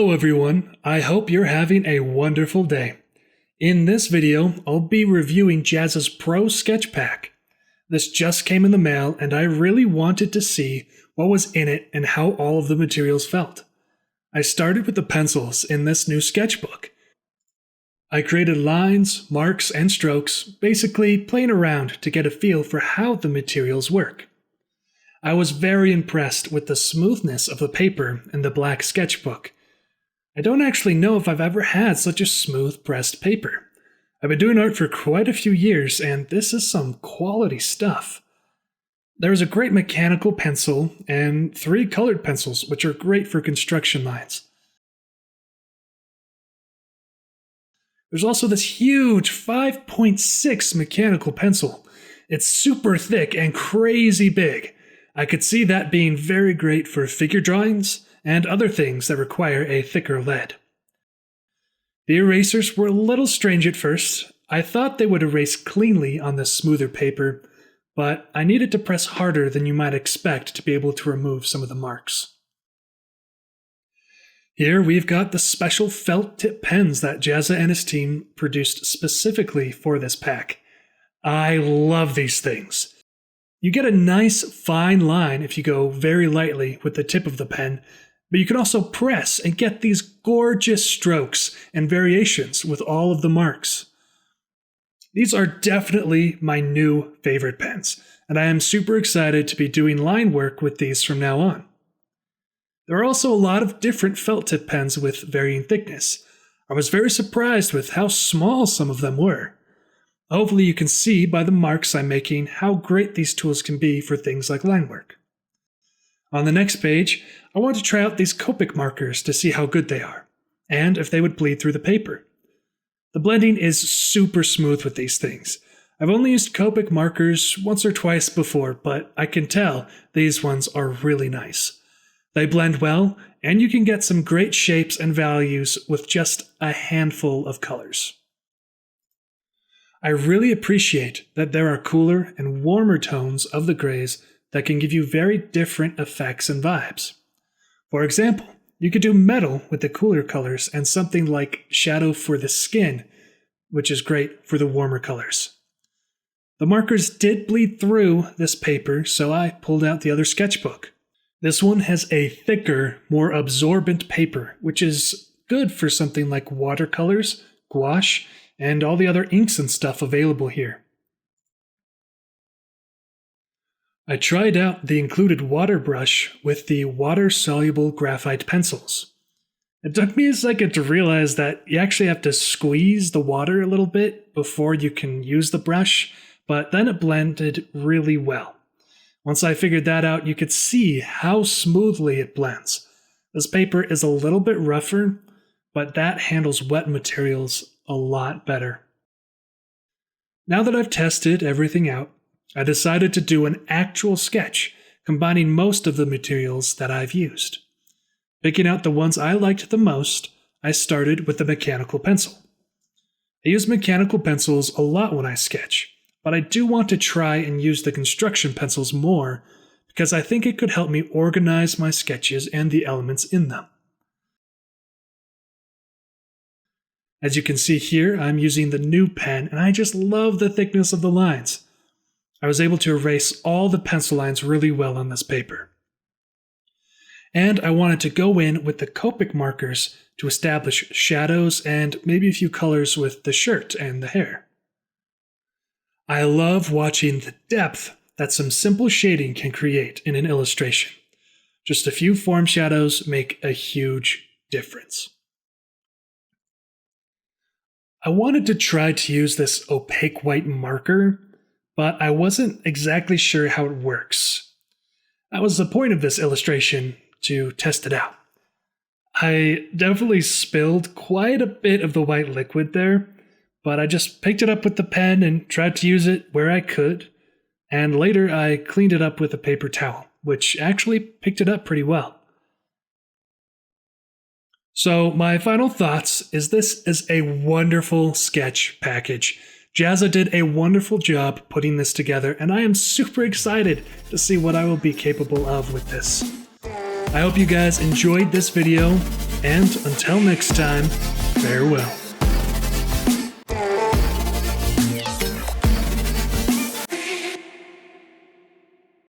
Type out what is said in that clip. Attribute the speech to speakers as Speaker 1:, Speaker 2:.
Speaker 1: Hello everyone, I hope you're having a wonderful day. In this video, I'll be reviewing Jazza's Pro Sketch Pack. This just came in the mail and I really wanted to see what was in it and how all of the materials felt. I started with the pencils in this new sketchbook. I created lines, marks, and strokes, basically playing around to get a feel for how the materials work. I was very impressed with the smoothness of the paper in the black sketchbook. I don't actually know if I've ever had such a smooth pressed paper. I've been doing art for quite a few years and this is some quality stuff. There's a great mechanical pencil and 3 colored pencils which are great for construction lines. There's also this huge 5.6 mechanical pencil. It's super thick and crazy big. I could see that being very great for figure drawings and other things that require a thicker lead. The erasers were a little strange at first. I thought they would erase cleanly on this smoother paper, but I needed to press harder than you might expect to be able to remove some of the marks. Here we've got the special felt tip pens that Jazza and his team produced specifically for this pack. I love these things. You get a nice fine line if you go very lightly with the tip of the pen, but you can also press and get these gorgeous strokes and variations with all of the marks. These are definitely my new favorite pens, and I am super excited to be doing line work with these from now on. There are also a lot of different felt tip pens with varying thickness. I was very surprised with how small some of them were. Hopefully you can see by the marks I'm making how great these tools can be for things like line work. On the next page, I want to try out these Copic markers to see how good they are, and if they would bleed through the paper. The blending is super smooth with these things. I've only used Copic markers once or twice before, but I can tell these ones are really nice. They blend well, and you can get some great shapes and values with just a handful of colors. I really appreciate that there are cooler and warmer tones of the grays that can give you very different effects and vibes. For example, you could do metal with the cooler colors and something like shadow for the skin, which is great for the warmer colors. The markers did bleed through this paper, so I pulled out the other sketchbook. This one has a thicker, more absorbent paper, which is good for something like watercolors, gouache, and all the other inks and stuff available here. I tried out the included water brush with the water-soluble graphite pencils. It took me a second to realize that you actually have to squeeze the water a little bit before you can use the brush, but then it blended really well. Once I figured that out, you could see how smoothly it blends. This paper is a little bit rougher, but that handles wet materials a lot better. Now that I've tested everything out, I decided to do an actual sketch, combining most of the materials that I've used. Picking out the ones I liked the most, I started with the mechanical pencil. I use mechanical pencils a lot when I sketch, but I do want to try and use the construction pencils more because I think it could help me organize my sketches and the elements in them. As you can see here, I'm using the new pen and I just love the thickness of the lines. I was able to erase all the pencil lines really well on this paper. And I wanted to go in with the Copic markers to establish shadows and maybe a few colors with the shirt and the hair. I love watching the depth that some simple shading can create in an illustration. Just a few form shadows make a huge difference. I wanted to try to use this opaque white marker, but I wasn't exactly sure how it works. That was the point of this illustration, to test it out. I definitely spilled quite a bit of the white liquid there, but I just picked it up with the pen and tried to use it where I could, and later I cleaned it up with a paper towel, which actually picked it up pretty well. So my final thoughts is this is a wonderful sketch package. Jazza did a wonderful job putting this together, and I am super excited to see what I will be capable of with this. I hope you guys enjoyed this video, And until next time, farewell.